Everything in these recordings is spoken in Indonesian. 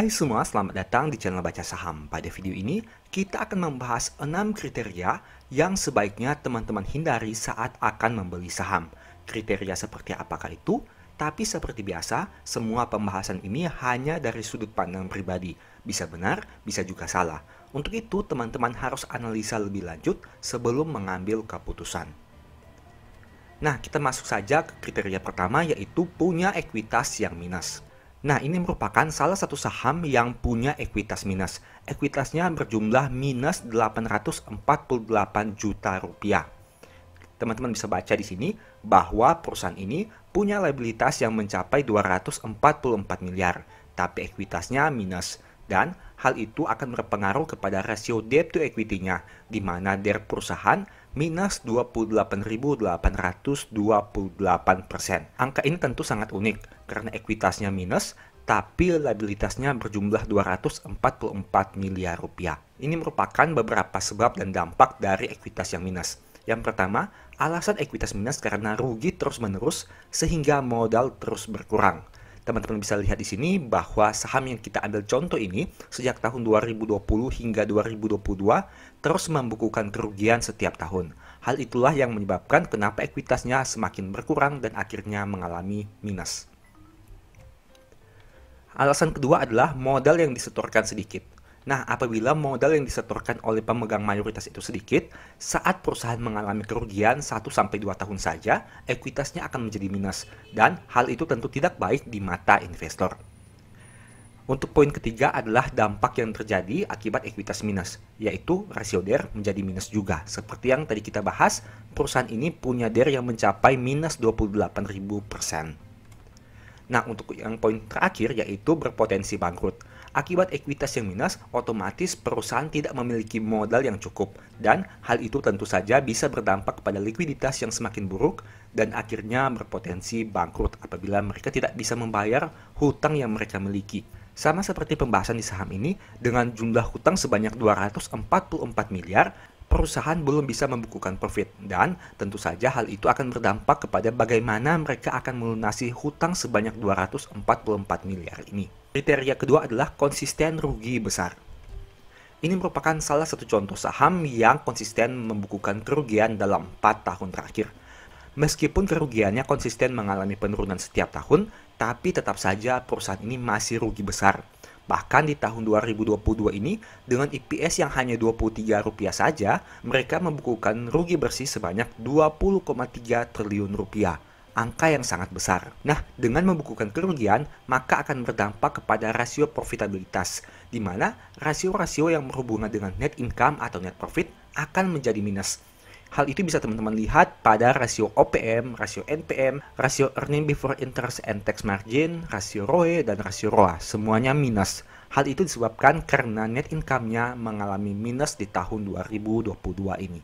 Hai semua, selamat datang di channel Baca Saham. Pada video ini, kita akan membahas 6 kriteria yang sebaiknya teman-teman hindari saat akan membeli saham. Kriteria seperti apakah itu? Tapi seperti biasa, semua pembahasan ini hanya dari sudut pandang pribadi. Bisa benar, bisa juga salah. Untuk itu, teman-teman harus analisa lebih lanjut sebelum mengambil keputusan. Nah, kita masuk saja ke kriteria pertama, yaitu punya ekuitas yang minus. Nah, ini merupakan salah satu saham yang punya ekuitas minus. Ekuitasnya berjumlah minus 848 juta rupiah. Teman-teman bisa baca di sini bahwa perusahaan ini punya liabilitas yang mencapai 244 miliar, tapi ekuitasnya minus. Dan hal itu akan berpengaruh kepada rasio debt to equity-nya, di mana DER perusahaan minus 28.828%. Angka ini tentu sangat unik, karena ekuitasnya minus, tapi liabilitasnya berjumlah 244 miliar rupiah. Ini merupakan beberapa sebab dan dampak dari ekuitas yang minus. Yang pertama, alasan ekuitas minus karena rugi terus-menerus sehingga modal terus berkurang. Teman-teman bisa lihat di sini bahwa saham yang kita ambil contoh ini sejak tahun 2020 hingga 2022 terus membukukan kerugian setiap tahun. Hal itulah yang menyebabkan kenapa ekuitasnya semakin berkurang dan akhirnya mengalami minus. Alasan kedua adalah modal yang disetorkan sedikit. Nah, apabila modal yang disetorkan oleh pemegang mayoritas itu sedikit, saat perusahaan mengalami kerugian 1-2 tahun saja, ekuitasnya akan menjadi minus. Dan hal itu tentu tidak baik di mata investor. Untuk poin ketiga adalah dampak yang terjadi akibat ekuitas minus, yaitu rasio DER menjadi minus juga. Seperti yang tadi kita bahas, perusahaan ini punya DER yang mencapai minus 28.000%. Nah, untuk yang poin terakhir yaitu berpotensi bangkrut. Akibat ekuitas yang minus, otomatis perusahaan tidak memiliki modal yang cukup. Dan hal itu tentu saja bisa berdampak kepada likuiditas yang semakin buruk dan akhirnya berpotensi bangkrut apabila mereka tidak bisa membayar hutang yang mereka miliki. Sama seperti pembahasan di saham ini, dengan jumlah hutang sebanyak 244 miliar, perusahaan belum bisa membukukan profit, dan tentu saja hal itu akan berdampak kepada bagaimana mereka akan melunasi hutang sebanyak 244 miliar ini. Kriteria kedua adalah konsisten rugi besar. Ini merupakan salah satu contoh saham yang konsisten membukukan kerugian dalam 4 tahun terakhir. Meskipun kerugiannya konsisten mengalami penurunan setiap tahun, tapi tetap saja perusahaan ini masih rugi besar. Bahkan di tahun 2022 ini, dengan EPS yang hanya Rp23 saja, mereka membukukan rugi bersih sebanyak 20,3 triliun rupiah. Angka yang sangat besar. Nah, dengan membukukan kerugian, maka akan berdampak kepada rasio profitabilitas, di mana rasio-rasio yang berhubungan dengan net income atau net profit akan menjadi minus. Hal itu bisa teman-teman lihat pada rasio OPM, rasio NPM, rasio earning before interest and tax margin, rasio ROE, dan rasio ROA. Semuanya minus. Hal itu disebabkan karena net income-nya mengalami minus di tahun 2022 ini.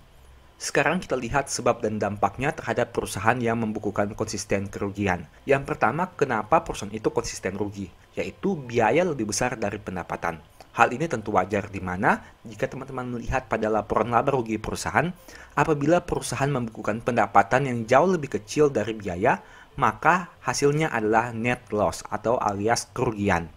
Sekarang kita lihat sebab dan dampaknya terhadap perusahaan yang membukukan konsisten kerugian. Yang pertama, kenapa perusahaan itu konsisten rugi? Yaitu biaya lebih besar dari pendapatan. Hal ini tentu wajar di mana jika teman-teman melihat pada laporan laba rugi perusahaan, apabila perusahaan membukukan pendapatan yang jauh lebih kecil dari biaya, maka hasilnya adalah net loss atau alias kerugian.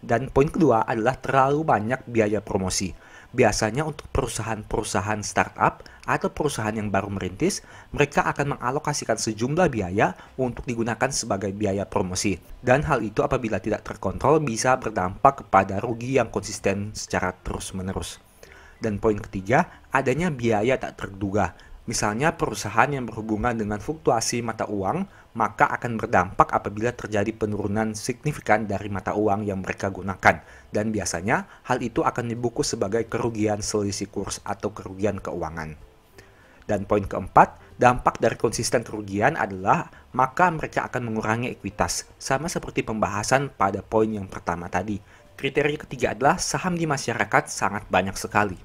Dan poin kedua adalah terlalu banyak biaya promosi. Biasanya untuk perusahaan-perusahaan startup atau perusahaan yang baru merintis, mereka akan mengalokasikan sejumlah biaya untuk digunakan sebagai biaya promosi. Dan hal itu apabila tidak terkontrol bisa berdampak kepada rugi yang konsisten secara terus-menerus. Dan poin ketiga, adanya biaya tak terduga. Misalnya perusahaan yang berhubungan dengan fluktuasi mata uang, maka akan berdampak apabila terjadi penurunan signifikan dari mata uang yang mereka gunakan. Dan biasanya hal itu akan dibungkus sebagai kerugian selisih kurs atau kerugian keuangan. Dan poin keempat, dampak dari konsisten kerugian adalah maka mereka akan mengurangi ekuitas, sama seperti pembahasan pada poin yang pertama tadi. Kriteria ketiga adalah saham di masyarakat sangat banyak sekali.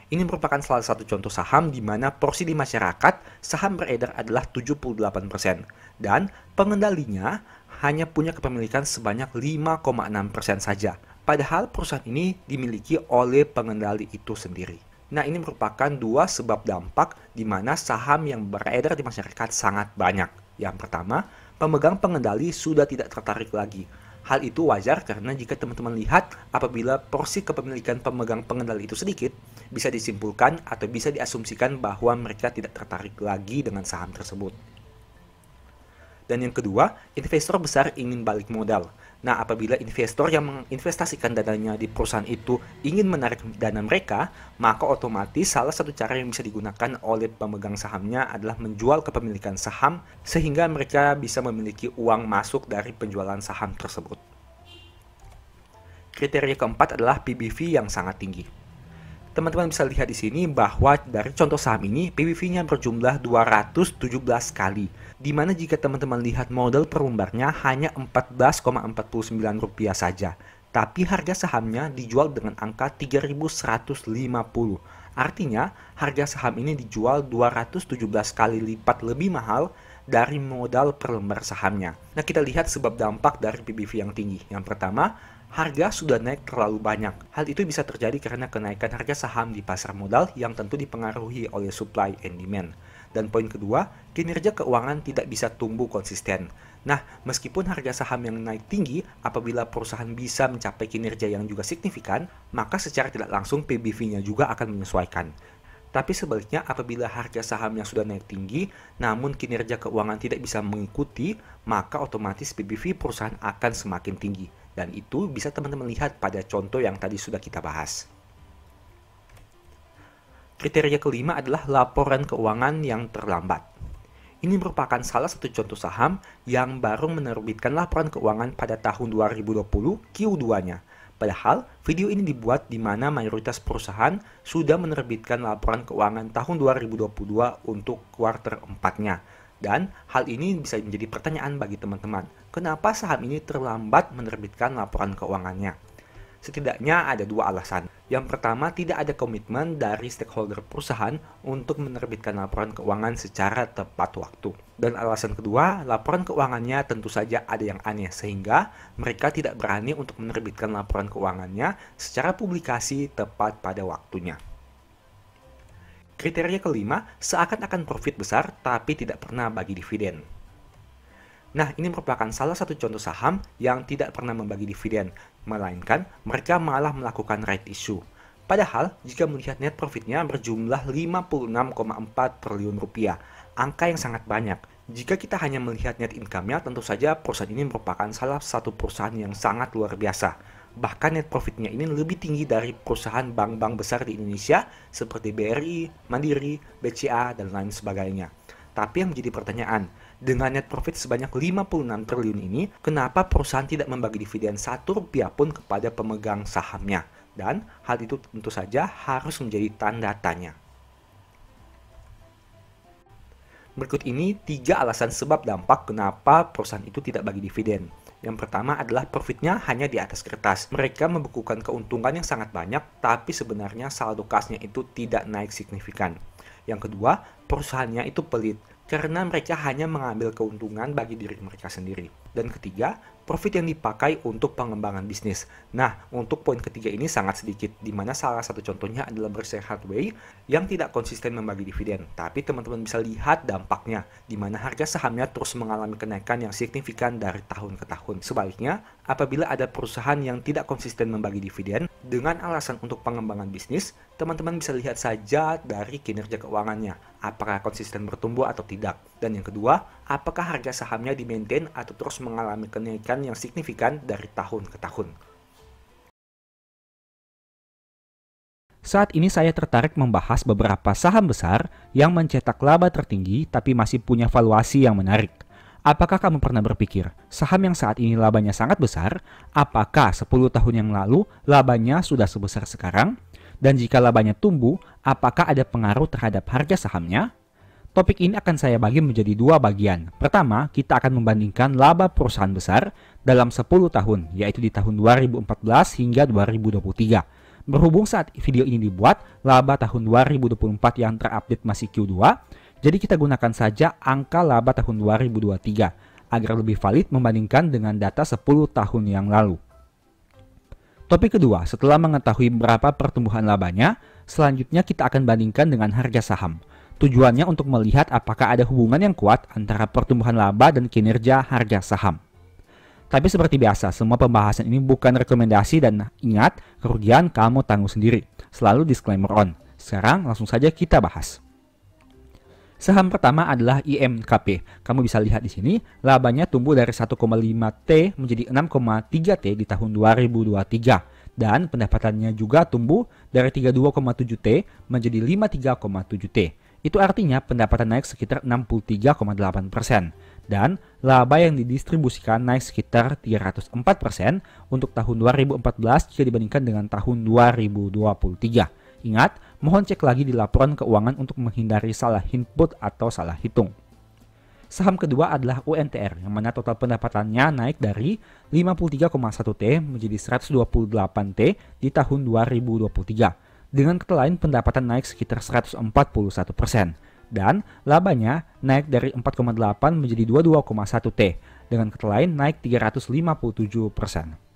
Ini merupakan salah satu contoh saham di mana porsi di masyarakat saham beredar adalah 78% dan pengendalinya hanya punya kepemilikan sebanyak 5,6% saja. Padahal perusahaan ini dimiliki oleh pengendali itu sendiri. Nah, ini merupakan dua sebab dampak di mana saham yang beredar di masyarakat sangat banyak. Yang pertama, pemegang pengendali sudah tidak tertarik lagi. Hal itu wajar karena jika teman-teman lihat apabila porsi kepemilikan pemegang pengendali itu sedikit, bisa disimpulkan atau bisa diasumsikan bahwa mereka tidak tertarik lagi dengan saham tersebut. Dan yang kedua, investor besar ingin balik modal. Nah, apabila investor yang menginvestasikan dananya di perusahaan itu ingin menarik dana mereka, maka otomatis salah satu cara yang bisa digunakan oleh pemegang sahamnya adalah menjual kepemilikan saham sehingga mereka bisa memiliki uang masuk dari penjualan saham tersebut. Kriteria keempat adalah PBV yang sangat tinggi. Teman-teman bisa lihat di sini bahwa dari contoh saham ini PBV-nya berjumlah 217 kali, di mana jika teman-teman lihat modal per lembarnya hanya Rp14,49 saja, tapi harga sahamnya dijual dengan angka 3.150. Artinya, harga saham ini dijual 217 kali lipat lebih mahal dari modal per lembar sahamnya. Nah, kita lihat sebab dampak dari PBV yang tinggi. Yang pertama, harga sudah naik terlalu banyak. Hal itu bisa terjadi karena kenaikan harga saham di pasar modal yang tentu dipengaruhi oleh supply and demand. Dan poin kedua, kinerja keuangan tidak bisa tumbuh konsisten. Nah, meskipun harga saham yang naik tinggi, apabila perusahaan bisa mencapai kinerja yang juga signifikan, maka secara tidak langsung PBV-nya juga akan menyesuaikan. Tapi sebaliknya, apabila harga saham yang sudah naik tinggi, namun kinerja keuangan tidak bisa mengikuti, maka otomatis PBV perusahaan akan semakin tinggi. Dan itu bisa teman-teman lihat pada contoh yang tadi sudah kita bahas. Kriteria kelima adalah laporan keuangan yang terlambat. Ini merupakan salah satu contoh saham yang baru menerbitkan laporan keuangan pada tahun 2020 Q2-nya. Padahal, video ini dibuat di mana mayoritas perusahaan sudah menerbitkan laporan keuangan tahun 2022 untuk kuartal 4-nya. Dan hal ini bisa menjadi pertanyaan bagi teman-teman. Kenapa saham ini terlambat menerbitkan laporan keuangannya? Setidaknya ada dua alasan. Yang pertama, tidak ada komitmen dari stakeholder perusahaan untuk menerbitkan laporan keuangan secara tepat waktu. Dan alasan kedua, laporan keuangannya tentu saja ada yang aneh, sehingga mereka tidak berani untuk menerbitkan laporan keuangannya secara publikasi tepat pada waktunya. Kriteria kelima, seakan-akan profit besar tapi tidak pernah bagi dividen. Nah, ini merupakan salah satu contoh saham yang tidak pernah membagi dividen, melainkan mereka malah melakukan right issue. Padahal, jika melihat net profitnya berjumlah 56,4 triliun rupiah, angka yang sangat banyak. Jika kita hanya melihat net income-nya, tentu saja perusahaan ini merupakan salah satu perusahaan yang sangat luar biasa. Bahkan net profitnya ini lebih tinggi dari perusahaan bank-bank besar di Indonesia seperti BRI, Mandiri, BCA, dan lain sebagainya. Tapi yang menjadi pertanyaan, dengan net profit sebanyak 56 triliun ini, kenapa perusahaan tidak membagi dividen Rp1 pun kepada pemegang sahamnya? Dan hal itu tentu saja harus menjadi tanda tanya. Berikut ini 3 alasan sebab dampak kenapa perusahaan itu tidak bagi dividen. Yang pertama adalah profitnya hanya di atas kertas. Mereka membukukan keuntungan yang sangat banyak, tapi sebenarnya saldo kasnya itu tidak naik signifikan. Yang kedua, perusahaannya itu pelit, karena mereka hanya mengambil keuntungan bagi diri mereka sendiri. Dan ketiga, profit yang dipakai untuk pengembangan bisnis. Nah, untuk poin ketiga ini sangat sedikit, di mana salah satu contohnya adalah Berkshire Hathaway yang tidak konsisten membagi dividen. Tapi teman-teman bisa lihat dampaknya, di mana harga sahamnya terus mengalami kenaikan yang signifikan dari tahun ke tahun. Sebaliknya, apabila ada perusahaan yang tidak konsisten membagi dividen dengan alasan untuk pengembangan bisnis, teman-teman bisa lihat saja dari kinerja keuangannya, apakah konsisten bertumbuh atau tidak. Dan yang kedua, apakah harga sahamnya di-maintain atau terus mengalami kenaikan yang signifikan dari tahun ke tahun. Saat ini saya tertarik membahas beberapa saham besar yang mencetak laba tertinggi tapi masih punya valuasi yang menarik. Apakah kamu pernah berpikir, saham yang saat ini labanya sangat besar, apakah 10 tahun yang lalu labanya sudah sebesar sekarang? Dan jika labanya tumbuh, apakah ada pengaruh terhadap harga sahamnya? Topik ini akan saya bagi menjadi 2 bagian. Pertama, kita akan membandingkan laba perusahaan besar dalam 10 tahun, yaitu di tahun 2014 hingga 2023. Berhubung saat video ini dibuat, laba tahun 2024 yang terupdate masih Q2, jadi kita gunakan saja angka laba tahun 2023, agar lebih valid membandingkan dengan data 10 tahun yang lalu. Topik kedua, setelah mengetahui berapa pertumbuhan labanya, selanjutnya kita akan bandingkan dengan harga saham. Tujuannya untuk melihat apakah ada hubungan yang kuat antara pertumbuhan laba dan kinerja harga saham. Tapi seperti biasa, semua pembahasan ini bukan rekomendasi dan ingat, kerugian kamu tanggung sendiri. Selalu disclaimer on. Sekarang langsung saja kita bahas. Saham pertama adalah IMKP. Kamu bisa lihat di sini, labanya tumbuh dari 1,5T menjadi 6,3T di tahun 2023. Dan pendapatannya juga tumbuh dari 32,7T menjadi 53,7T. Itu artinya pendapatan naik sekitar 63,8%. Dan laba yang didistribusikan naik sekitar 304% untuk tahun 2014 jika dibandingkan dengan tahun 2023. Ingat, mohon cek lagi di laporan keuangan untuk menghindari salah input atau salah hitung. Saham kedua adalah UNTR, yang mana total pendapatannya naik dari 53,1T menjadi 128T di tahun 2023. Dengan kata lain, pendapatan naik sekitar 141%. Dan labanya naik dari 4,8 menjadi 22,1T. Dengan kata lain, naik 357%.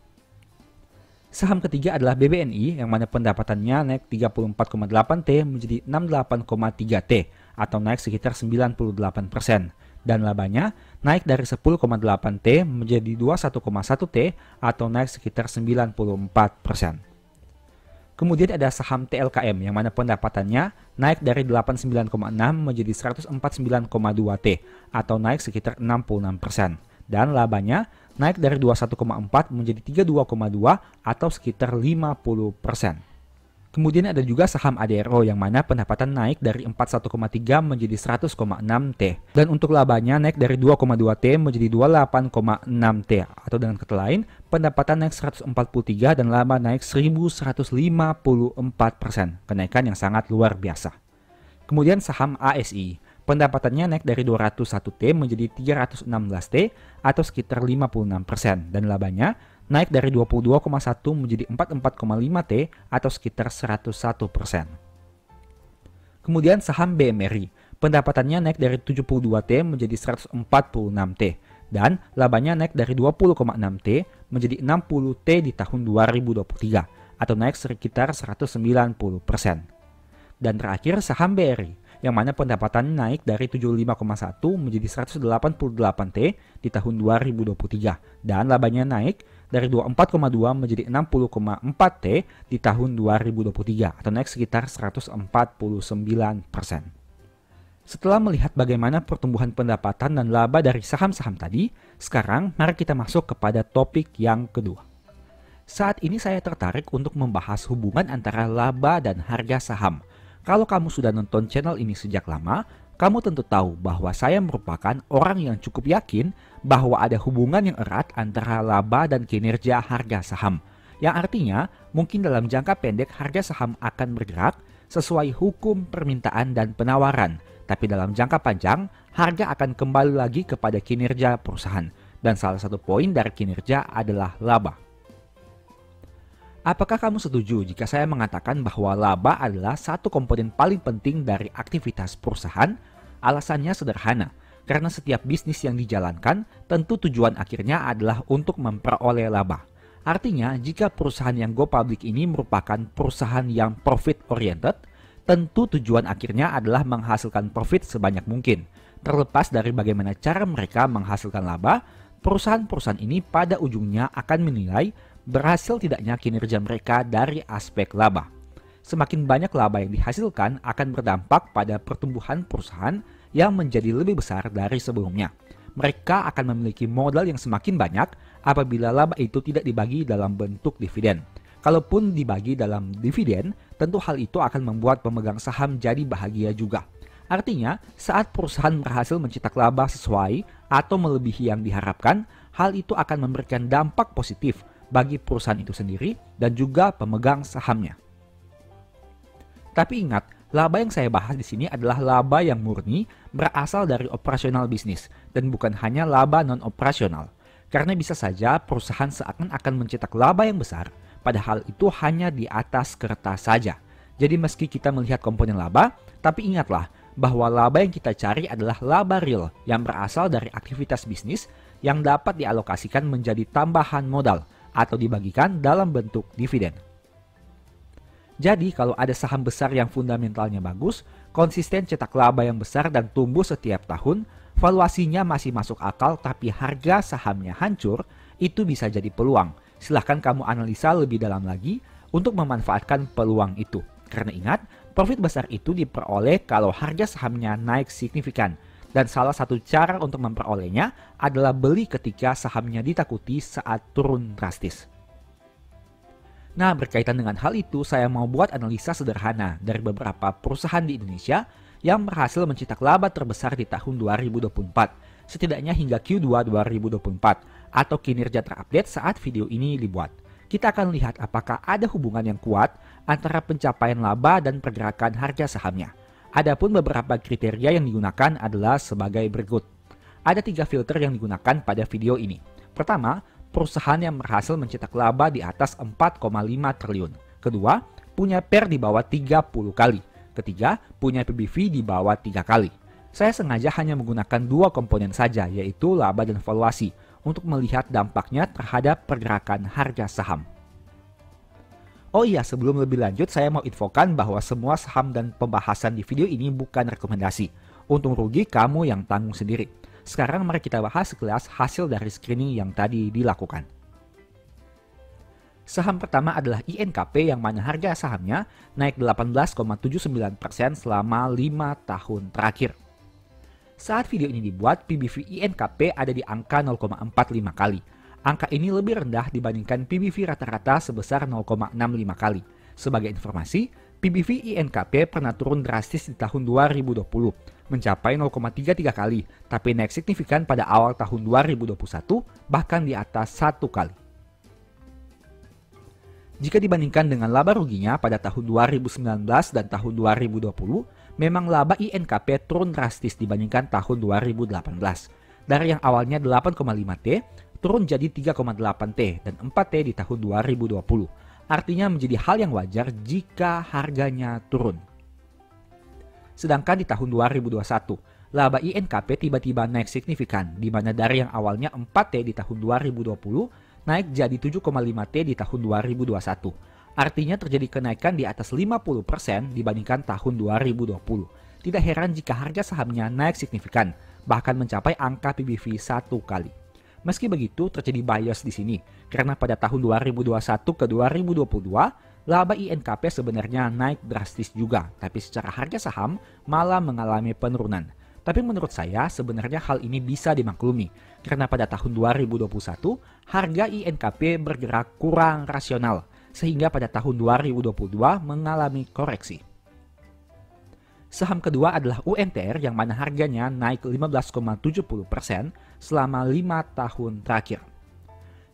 Saham ketiga adalah BBNI, yang mana pendapatannya naik 34,8T menjadi 68,3T, atau naik sekitar 98%. Dan labanya naik dari 10,8T menjadi 21,1T, atau naik sekitar 94%. Kemudian ada saham TLKM, yang mana pendapatannya naik dari 89,6 menjadi 149,2T, atau naik sekitar 66%. Dan labanya naik dari 21,4 menjadi 32,2 atau sekitar 50%. Kemudian ada juga saham ADRO, yang mana pendapatan naik dari 41,3 menjadi 100,6T. Dan untuk labanya naik dari 2,2T menjadi 28,6T. Atau dengan kata lain, pendapatan naik 143 dan laba naik 1154%. Kenaikan yang sangat luar biasa. Kemudian saham ASI. Pendapatannya naik dari 201T menjadi 316T atau sekitar 56%. Dan labanya naik dari 22,1 menjadi 44,5T atau sekitar 101%. Kemudian saham BMRI. Pendapatannya naik dari 72T menjadi 146T. Dan labanya naik dari 20,6T menjadi 60T di tahun 2023 atau naik sekitar 190%. Dan terakhir saham BRI, yang mana pendapatan naik dari 75,1 menjadi 188T di tahun 2023 dan labanya naik dari 24,2 menjadi 60,4T di tahun 2023 atau naik sekitar 149%. Setelah melihat bagaimana pertumbuhan pendapatan dan laba dari saham-saham tadi, sekarang mari kita masuk kepada topik yang kedua. Saat ini saya tertarik untuk membahas hubungan antara laba dan harga saham. Kalau kamu sudah nonton channel ini sejak lama, kamu tentu tahu bahwa saya merupakan orang yang cukup yakin bahwa ada hubungan yang erat antara laba dan kinerja harga saham. Yang artinya, mungkin dalam jangka pendek harga saham akan bergerak sesuai hukum permintaan dan penawaran. Tapi dalam jangka panjang, harga akan kembali lagi kepada kinerja perusahaan. Dan salah satu poin dari kinerja adalah laba. Apakah kamu setuju jika saya mengatakan bahwa laba adalah satu komponen paling penting dari aktivitas perusahaan? Alasannya sederhana, karena setiap bisnis yang dijalankan tentu tujuan akhirnya adalah untuk memperoleh laba. Artinya, jika perusahaan yang go public ini merupakan perusahaan yang profit oriented, tentu tujuan akhirnya adalah menghasilkan profit sebanyak mungkin. Terlepas dari bagaimana cara mereka menghasilkan laba, perusahaan-perusahaan ini pada ujungnya akan menilai berhasil tidaknya kinerja mereka dari aspek laba. Semakin banyak laba yang dihasilkan akan berdampak pada pertumbuhan perusahaan yang menjadi lebih besar dari sebelumnya. Mereka akan memiliki modal yang semakin banyak apabila laba itu tidak dibagi dalam bentuk dividen. Kalaupun dibagi dalam dividen, tentu hal itu akan membuat pemegang saham jadi bahagia juga. Artinya, saat perusahaan berhasil mencetak laba sesuai atau melebihi yang diharapkan, hal itu akan memberikan dampak positif bagi perusahaan itu sendiri dan juga pemegang sahamnya. Tapi ingat, laba yang saya bahas di sini adalah laba yang murni berasal dari operasional bisnis dan bukan hanya laba non-operasional. Karena bisa saja perusahaan seakan-akan mencetak laba yang besar, padahal itu hanya di atas kertas saja. Jadi meski kita melihat komponen laba, tapi ingatlah bahwa laba yang kita cari adalah laba real yang berasal dari aktivitas bisnis yang dapat dialokasikan menjadi tambahan modal atau dibagikan dalam bentuk dividen. Jadi kalau ada saham besar yang fundamentalnya bagus, konsisten cetak laba yang besar dan tumbuh setiap tahun, valuasinya masih masuk akal tapi harga sahamnya hancur, itu bisa jadi peluang. Silahkan kamu analisa lebih dalam lagi untuk memanfaatkan peluang itu. Karena ingat, profit besar itu diperoleh kalau harga sahamnya naik signifikan. Dan salah satu cara untuk memperolehnya adalah beli ketika sahamnya ditakuti saat turun drastis. Nah, berkaitan dengan hal itu, saya mau buat analisa sederhana dari beberapa perusahaan di Indonesia yang berhasil mencetak laba terbesar di tahun 2024, setidaknya hingga Q2 2024, atau kinerja terupdate saat video ini dibuat. Kita akan lihat apakah ada hubungan yang kuat antara pencapaian laba dan pergerakan harga sahamnya. Adapun beberapa kriteria yang digunakan adalah sebagai berikut. Ada 3 filter yang digunakan pada video ini. Pertama, perusahaan yang berhasil mencetak laba di atas 4,5 triliun. Kedua, punya PER di bawah 30 kali. Ketiga, punya PBV di bawah 3 kali. Saya sengaja hanya menggunakan 2 komponen saja, yaitu laba dan valuasi, untuk melihat dampaknya terhadap pergerakan harga saham. Oh iya, sebelum lebih lanjut, saya mau infokan bahwa semua saham dan pembahasan di video ini bukan rekomendasi. Untung rugi kamu yang tanggung sendiri. Sekarang mari kita bahas sekilas hasil dari screening yang tadi dilakukan. Saham pertama adalah INKP yang mana harga sahamnya naik 18,79% selama 5 tahun terakhir. Saat video ini dibuat, PBV INKP ada di angka 0,45 kali. Angka ini lebih rendah dibandingkan PBV rata-rata sebesar 0,65 kali. Sebagai informasi, PBV INKP pernah turun drastis di tahun 2020, mencapai 0,33 kali, tapi naik signifikan pada awal tahun 2021, bahkan di atas 1 kali. Jika dibandingkan dengan laba ruginya pada tahun 2019 dan tahun 2020, memang laba INKP turun drastis dibandingkan tahun 2018. Dari yang awalnya 8,5T, turun jadi 3,8T dan 4T di tahun 2020. Artinya menjadi hal yang wajar jika harganya turun. Sedangkan di tahun 2021, laba INKP tiba-tiba naik signifikan, di mana dari yang awalnya 4T di tahun 2020, naik jadi 7,5T di tahun 2021. Artinya terjadi kenaikan di atas 50% dibandingkan tahun 2020. Tidak heran jika harga sahamnya naik signifikan, bahkan mencapai angka PBV 1 kali. Meski begitu, terjadi bias di sini, karena pada tahun 2021 ke 2022, laba INKP sebenarnya naik drastis juga, tapi secara harga saham malah mengalami penurunan. Tapi menurut saya, sebenarnya hal ini bisa dimaklumi, karena pada tahun 2021, harga INKP bergerak kurang rasional, sehingga pada tahun 2022 mengalami koreksi. Saham kedua adalah UNTR yang mana harganya naik 15,70% selama 5 tahun terakhir.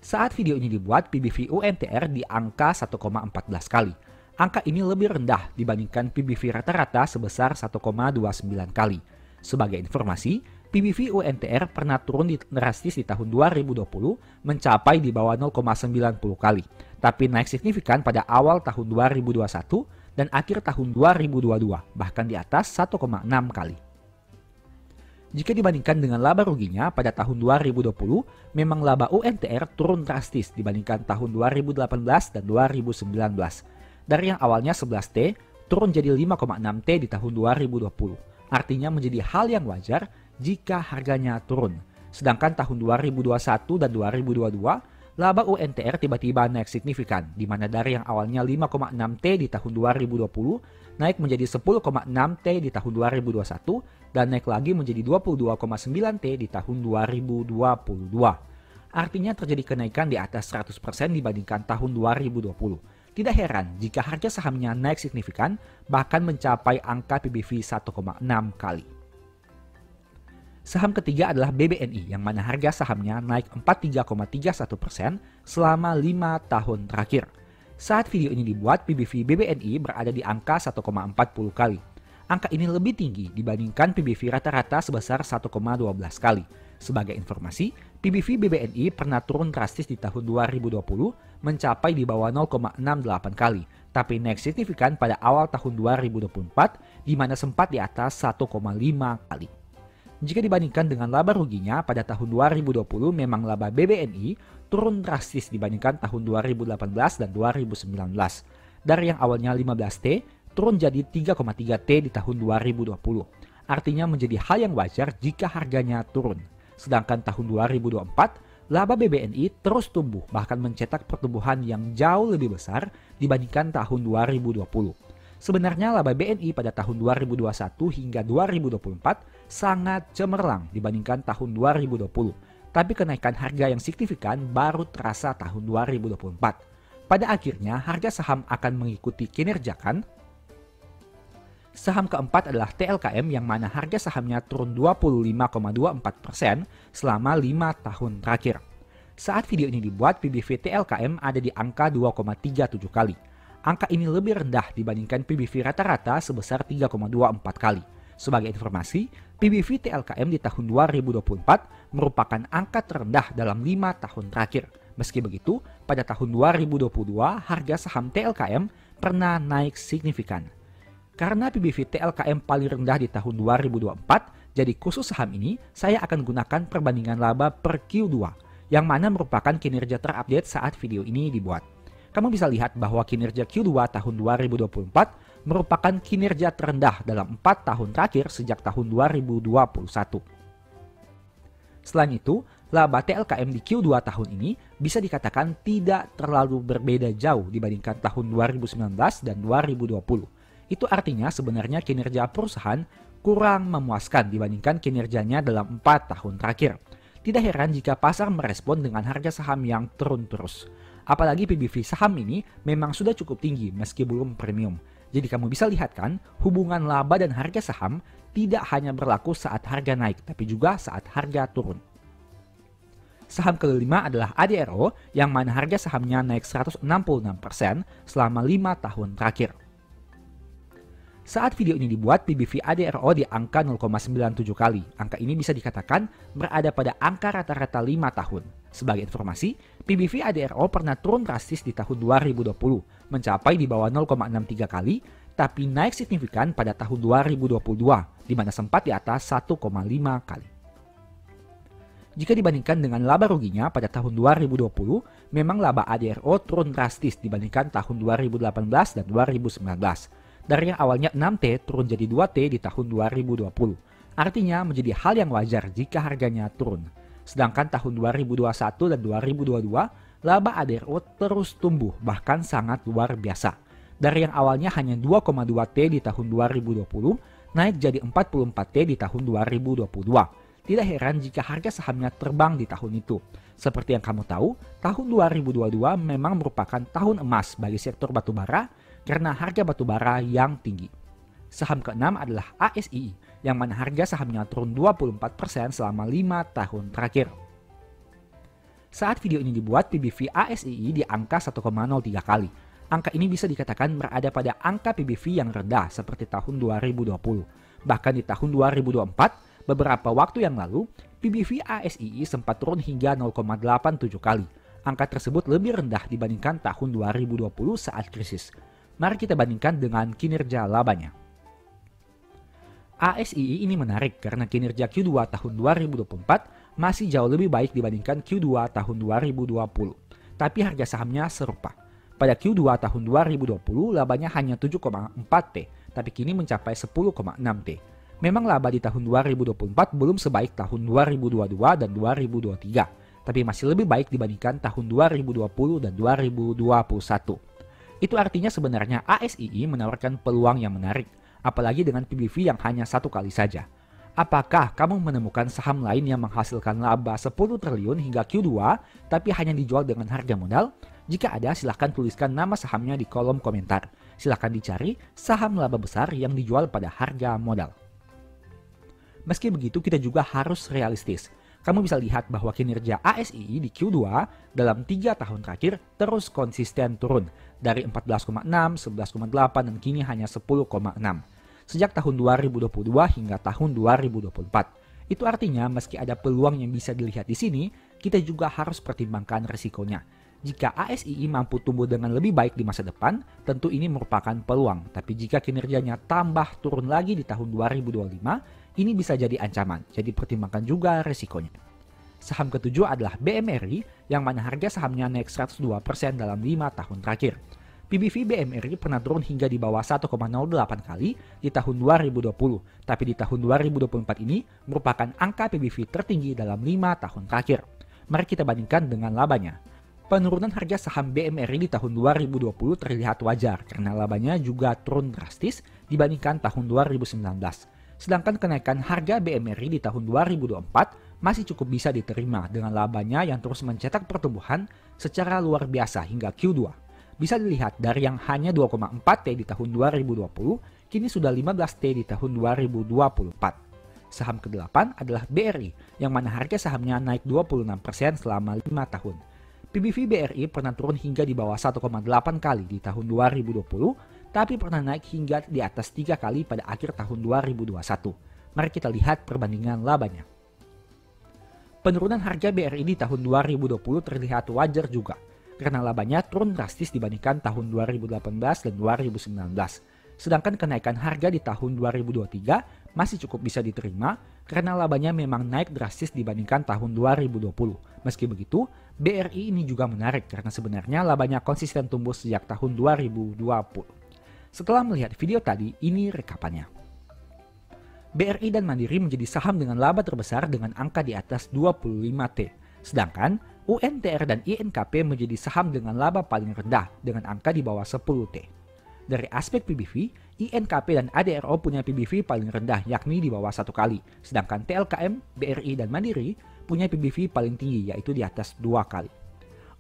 Saat video ini dibuat, PBV UNTR di angka 1,14 kali. Angka ini lebih rendah dibandingkan PBV rata-rata sebesar 1,29 kali. Sebagai informasi, PBV UNTR pernah turun drastis di tahun 2020 mencapai di bawah 0,90 kali, tapi naik signifikan pada awal tahun 2021 dan akhir tahun 2022, bahkan di atas 1,6 kali. Jika dibandingkan dengan laba ruginya pada tahun 2020, memang laba UNTR turun drastis dibandingkan tahun 2018 dan 2019. Dari yang awalnya 11T, turun jadi 5,6T di tahun 2020. Artinya menjadi hal yang wajar jika harganya turun. Sedangkan tahun 2021 dan 2022, laba UNTR tiba-tiba naik signifikan, di mana dari yang awalnya 5,6T di tahun 2020, naik menjadi 10,6T di tahun 2021, dan naik lagi menjadi 22,9T di tahun 2022. Artinya terjadi kenaikan di atas 100% dibandingkan tahun 2020. Tidak heran jika harga sahamnya naik signifikan, bahkan mencapai angka PBV 1,6 kali. Saham ketiga adalah BBNI yang mana harga sahamnya naik 43,31% selama 5 tahun terakhir. Saat video ini dibuat, PBV BBNI berada di angka 1,40 kali. Angka ini lebih tinggi dibandingkan PBV rata-rata sebesar 1,12 kali. Sebagai informasi, PBV BBNI pernah turun drastis di tahun 2020 mencapai di bawah 0,68 kali, tapi naik signifikan pada awal tahun 2024 di mana sempat di atas 1,5 kali. Jika dibandingkan dengan laba ruginya pada tahun 2020, memang laba BBNI turun drastis dibandingkan tahun 2018 dan 2019. Dari yang awalnya 15T, turun jadi 3,3T di tahun 2020. Artinya menjadi hal yang wajar jika harganya turun. Sedangkan tahun 2024, laba BBNI terus tumbuh bahkan mencetak pertumbuhan yang jauh lebih besar dibandingkan tahun 2020. Sebenarnya laba BNI pada tahun 2021 hingga 2024 sangat cemerlang dibandingkan tahun 2020, tapi kenaikan harga yang signifikan baru terasa tahun 2024. Pada akhirnya harga saham akan mengikuti kinerja kan? Saham keempat adalah TLKM yang mana harga sahamnya turun 25,24% selama 5 tahun terakhir. Saat video ini dibuat, PBV TLKM ada di angka 2,37 kali. Angka ini lebih rendah dibandingkan PBV rata-rata sebesar 3,24 kali. Sebagai informasi, PBV TLKM di tahun 2024 merupakan angka terendah dalam 5 tahun terakhir. Meski begitu, pada tahun 2022 harga saham TLKM pernah naik signifikan. Karena PBV TLKM paling rendah di tahun 2024, jadi khusus saham ini saya akan gunakan perbandingan laba per Q2, yang mana merupakan kinerja terupdate saat video ini dibuat. Kamu bisa lihat bahwa kinerja Q2 tahun 2024 merupakan kinerja terendah dalam 4 tahun terakhir sejak tahun 2021. Selain itu, laba TLKM di Q2 tahun ini bisa dikatakan tidak terlalu berbeda jauh dibandingkan tahun 2019 dan 2020. Itu artinya sebenarnya kinerja perusahaan kurang memuaskan dibandingkan kinerjanya dalam 4 tahun terakhir. Tidak heran jika pasar merespon dengan harga saham yang turun terus. Apalagi PBV saham ini memang sudah cukup tinggi meski belum premium. Jadi kamu bisa lihat kan, hubungan laba dan harga saham tidak hanya berlaku saat harga naik, tapi juga saat harga turun. Saham kelima adalah ADRO yang mana harga sahamnya naik 166% selama 5 tahun terakhir. Saat video ini dibuat, PBV ADRO di angka 0,97 kali. Angka ini bisa dikatakan berada pada angka rata-rata 5 tahun. Sebagai informasi, PBV ADRO pernah turun drastis di tahun 2020, mencapai di bawah 0,63 kali, tapi naik signifikan pada tahun 2022, di mana sempat di atas 1,5 kali. Jika dibandingkan dengan laba ruginya pada tahun 2020, memang laba ADRO turun drastis dibandingkan tahun 2018 dan 2019. Dari yang awalnya 6T turun jadi 2T di tahun 2020. Artinya menjadi hal yang wajar jika harganya turun. Sedangkan tahun 2021 dan 2022, laba ADRO terus tumbuh bahkan sangat luar biasa. Dari yang awalnya hanya 2,2T di tahun 2020, naik jadi 44T di tahun 2022. Tidak heran jika harga sahamnya terbang di tahun itu. Seperti yang kamu tahu, tahun 2022 memang merupakan tahun emas bagi sektor batubara karena harga batubara yang tinggi. Saham keenam adalah ASII, yang mana harga sahamnya turun 24% selama 5 tahun terakhir. Saat video ini dibuat, PBV ASII di angka 1,03 kali. Angka ini bisa dikatakan berada pada angka PBV yang rendah seperti tahun 2020. Bahkan di tahun 2024, beberapa waktu yang lalu, PBV ASII sempat turun hingga 0,87 kali. Angka tersebut lebih rendah dibandingkan tahun 2020 saat krisis. Mari kita bandingkan dengan kinerja labanya. ASII ini menarik karena kinerja Q2 tahun 2024 masih jauh lebih baik dibandingkan Q2 tahun 2020. Tapi harga sahamnya serupa. Pada Q2 tahun 2020 labanya hanya 7,4T, tapi kini mencapai 10,6T. Memang laba di tahun 2024 belum sebaik tahun 2022 dan 2023, tapi masih lebih baik dibandingkan tahun 2020 dan 2021. Itu artinya sebenarnya ASII menawarkan peluang yang menarik, apalagi dengan PBV yang hanya 1 kali saja. Apakah kamu menemukan saham lain yang menghasilkan laba 10 triliun hingga Q2 tapi hanya dijual dengan harga modal? Jika ada, silahkan tuliskan nama sahamnya di kolom komentar. Silahkan dicari saham laba besar yang dijual pada harga modal. Meski begitu, kita juga harus realistis. Kamu bisa lihat bahwa kinerja ASII di Q2 dalam 3 tahun terakhir terus konsisten turun dari 14,6, 11,8 dan kini hanya 10,6 sejak tahun 2022 hingga tahun 2024. Itu artinya meski ada peluang yang bisa dilihat di sini, kita juga harus pertimbangkan risikonya. Jika ASII mampu tumbuh dengan lebih baik di masa depan, tentu ini merupakan peluang. Tapi jika kinerjanya tambah turun lagi di tahun 2025, ini bisa jadi ancaman. Jadi pertimbangkan juga risikonya. Saham ketujuh adalah BMRI, yang mana harga sahamnya naik 102% dalam 5 tahun terakhir. PBV BMRI pernah turun hingga di bawah 1,08 kali di tahun 2020, tapi di tahun 2024 ini merupakan angka PBV tertinggi dalam 5 tahun terakhir. Mari kita bandingkan dengan labanya. Penurunan harga saham BMRI di tahun 2020 terlihat wajar karena labanya juga turun drastis dibandingkan tahun 2019. Sedangkan kenaikan harga BMRI di tahun 2024 masih cukup bisa diterima dengan labanya yang terus mencetak pertumbuhan secara luar biasa hingga Q2. Bisa dilihat dari yang hanya 2,4T di tahun 2020, kini sudah 15T di tahun 2024. Saham ke-8 adalah BRI, yang mana harga sahamnya naik 26% selama 5 tahun. PBV BRI pernah turun hingga di bawah 1,8 kali di tahun 2020, tapi pernah naik hingga di atas 3 kali pada akhir tahun 2021. Mari kita lihat perbandingan labanya. Penurunan harga BRI di tahun 2020 terlihat wajar juga, karena labanya turun drastis dibandingkan tahun 2018 dan 2019. Sedangkan kenaikan harga di tahun 2023 masih cukup bisa diterima karena labanya memang naik drastis dibandingkan tahun 2020. Meski begitu, BRI ini juga menarik karena sebenarnya labanya konsisten tumbuh sejak tahun 2020. Setelah melihat video tadi, ini rekapannya. BRI dan Mandiri menjadi saham dengan laba terbesar dengan angka di atas 25T. Sedangkan UNTR dan INKP menjadi saham dengan laba paling rendah dengan angka di bawah 10T. Dari aspek PBV, INKP dan ADRO punya PBV paling rendah yakni di bawah 1 kali. Sedangkan TLKM, BRI, dan Mandiri punya PBV paling tinggi yaitu di atas 2 kali.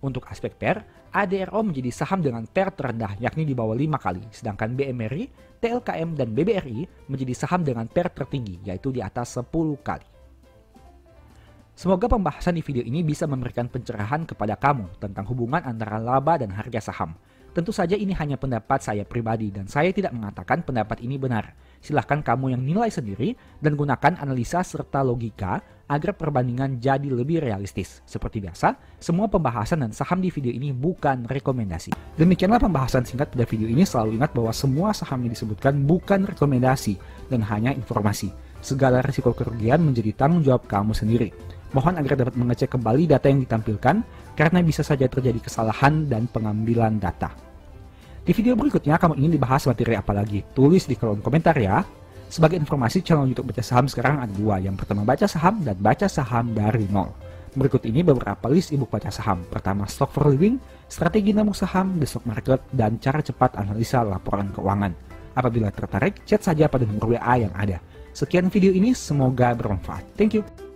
Untuk aspek PER, ADRO menjadi saham dengan PER terendah yakni di bawah 5 kali. Sedangkan BMRI, TLKM, dan BBRI menjadi saham dengan PER tertinggi yaitu di atas 10 kali. Semoga pembahasan di video ini bisa memberikan pencerahan kepada kamu tentang hubungan antara laba dan harga saham. Tentu saja ini hanya pendapat saya pribadi dan saya tidak mengatakan pendapat ini benar. Silahkan kamu yang nilai sendiri dan gunakan analisa serta logika agar perbandingan jadi lebih realistis. Seperti biasa, semua pembahasan dan saham di video ini bukan rekomendasi. Demikianlah pembahasan singkat pada video ini. Selalu ingat bahwa semua saham yang disebutkan bukan rekomendasi dan hanya informasi. Segala risiko kerugian menjadi tanggung jawab kamu sendiri. Mohon agar dapat mengecek kembali data yang ditampilkan karena bisa saja terjadi kesalahan dan pengambilan data. Di video berikutnya kamu ingin dibahas materi apa lagi? Tulis di kolom komentar ya. Sebagai informasi, channel YouTube Baca Saham sekarang ada 2. Yang pertama Baca Saham dan Baca Saham dari nol. Berikut ini beberapa list ebook baca saham. Pertama, Stock for Living, Strategi Nabung Saham, The Stock Market, dan Cara Cepat Analisa Laporan Keuangan. Apabila tertarik, chat saja pada nomor WA yang ada. Sekian video ini, semoga bermanfaat. Thank you.